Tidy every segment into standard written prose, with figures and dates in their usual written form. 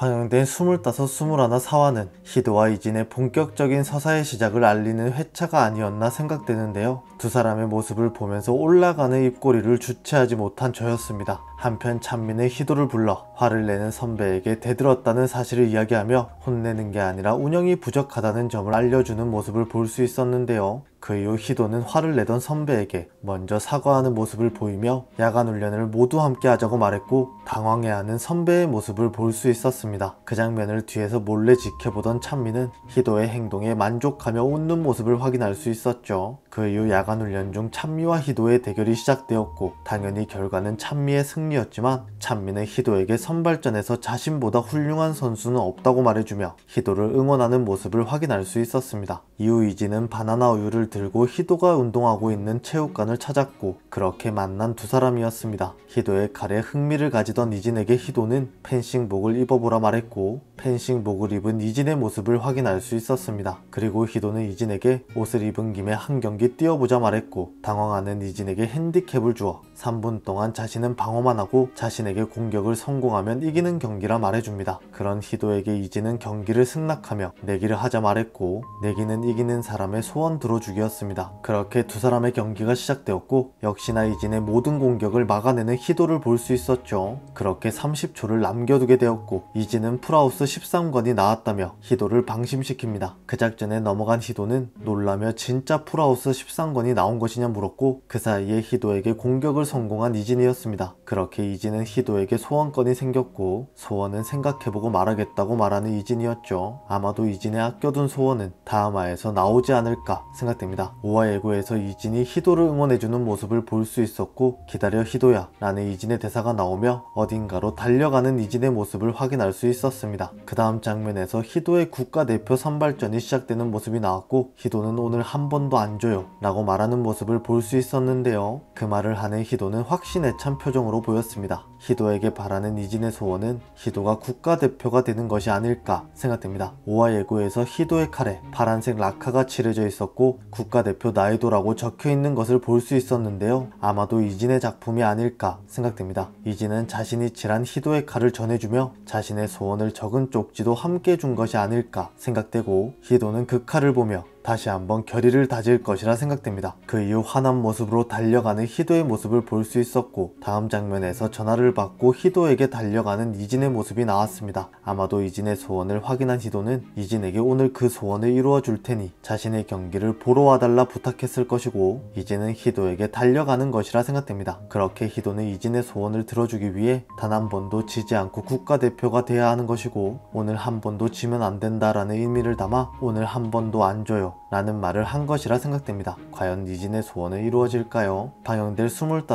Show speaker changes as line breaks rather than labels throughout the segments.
방영된 25, 21 사화는 희도와 이진의 본격적인 서사의 시작을 알리는 회차가 아니었나 생각되는데요. 두 사람의 모습을 보면서 올라가는 입꼬리를 주체하지 못한 저였습니다. 한편 찬민은 희도를 불러 화를 내는 선배에게 대들었다는 사실을 이야기하며 혼내는 게 아니라 운영이 부족하다는 점을 알려주는 모습을 볼 수 있었는데요. 그 이후 희도는 화를 내던 선배에게 먼저 사과하는 모습을 보이며 야간 훈련을 모두 함께 하자고 말했고 당황해하는 선배의 모습을 볼 수 있었습니다. 그 장면을 뒤에서 몰래 지켜보던 찬미는 희도의 행동에 만족하며 웃는 모습을 확인할 수 있었죠. 그 이후 야간 훈련 중 찬미와 희도의 대결이 시작되었고 당연히 결과는 찬미의 승리였지만 찬미는 희도에게 선발전에서 자신보다 훌륭한 선수는 없다고 말해주며 희도를 응원하는 모습을 확인할 수 있었습니다. 이후 이진은 바나나 우유를 들고 희도가 운동하고 있는 체육관을 찾았고 그렇게 만난 두 사람이었습니다. 희도의 칼에 흥미를 가지던 이진에게 희도는 펜싱복을 입어보라 말했고 펜싱복을 입은 이진의 모습을 확인할 수 있었습니다. 그리고 희도는 이진에게 옷을 입은 김에 한 경기 뛰어보자 말했고 당황하는 이진에게 핸디캡을 주어 3분 동안 자신은 방어만 하고 자신에게 공격을 성공하면 이기는 경기라 말해줍니다. 그런 희도에게 이진은 경기를 승낙하며 내기를 하자 말했고 내기는 이기는 사람의 소원 들어주기였습니다. 그렇게 두 사람의 경기가 시작되었고 역시나 이진의 모든 공격을 막아내는 희도를 볼 수 있었죠. 그렇게 30초를 남겨두게 되었고 이진은 풀하우스 13건이 나왔다며 희도를 방심시킵니다. 그 작전에 넘어간 희도는 놀라며 진짜 풀하우스 13건이 나온 것이냐 물었고 그 사이에 희도에게 공격을 성공한 이진이었습니다. 그렇게 이진은 희도에게 소원권이 생겼고 소원은 생각해보고 말하겠다고 말하는 이진이었죠. 아마도 이진의 아껴둔 소원은 다음 화에서 나오지 않을까 생각됩니다. 5화 예고에서 이진이 희도를 응원해주는 모습을 볼 수 있었고 기다려 희도야 라는 이진의 대사가 나오며 어딘가로 달려가는 이진의 모습을 확인할 수 있었습니다. 그 다음 장면에서 희도의 국가대표 선발전이 시작되는 모습이 나왔고 희도는 오늘 한 번도 안 줘요 라고 말하는 모습을 볼 수 있었는데요. 그 말을 하는 희도는 확신에 찬 표정으로 보였습니다. 희도에게 바라는 이진의 소원은 희도가 국가대표가 되는 것이 아닐까 생각됩니다. 5화 예고에서 희도의 칼에 파란색 라카가 칠해져 있었고 국가대표 나이도라고 적혀있는 것을 볼 수 있었는데요. 아마도 이진의 작품이 아닐까 생각됩니다. 이진은 자신이 칠한 희도의 칼을 전해주며 자신의 소원을 적은 쪽지도 함께 준 것이 아닐까 생각되고 희도는 그 칼을 보며 다시 한번 결의를 다질 것이라 생각됩니다. 그 이후 화난 모습으로 달려가는 희도의 모습을 볼 수 있었고 다음 장면에서 전화를 받고 희도에게 달려가는 이진의 모습이 나왔습니다. 아마도 이진의 소원을 확인한 희도는 이진에게 오늘 그 소원을 이루어 줄 테니 자신의 경기를 보러 와달라 부탁했을 것이고 이진은 희도에게 달려가는 것이라 생각됩니다. 그렇게 희도는 이진의 소원을 들어주기 위해 단 한 번도 지지 않고 국가대표가 돼야 하는 것이고 오늘 한 번도 지면 안 된다라는 의미를 담아 오늘 한 번도 안 줘요 라는 말을 한 것이라 생각됩니다. 과연 이진의 소원은 이루어질까요? 방영될 25, 21,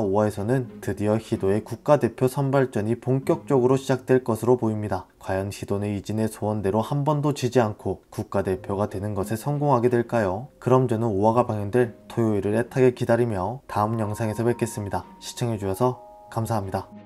5화에서는 드디어 희도의 국가대표 선발전이 본격적으로 시작될 것으로 보입니다. 과연 희도는 이진의 소원대로 한 번도 지지 않고 국가대표가 되는 것에 성공하게 될까요? 그럼 저는 5화가 방영될 토요일을 애타게 기다리며 다음 영상에서 뵙겠습니다. 시청해주셔서 감사합니다.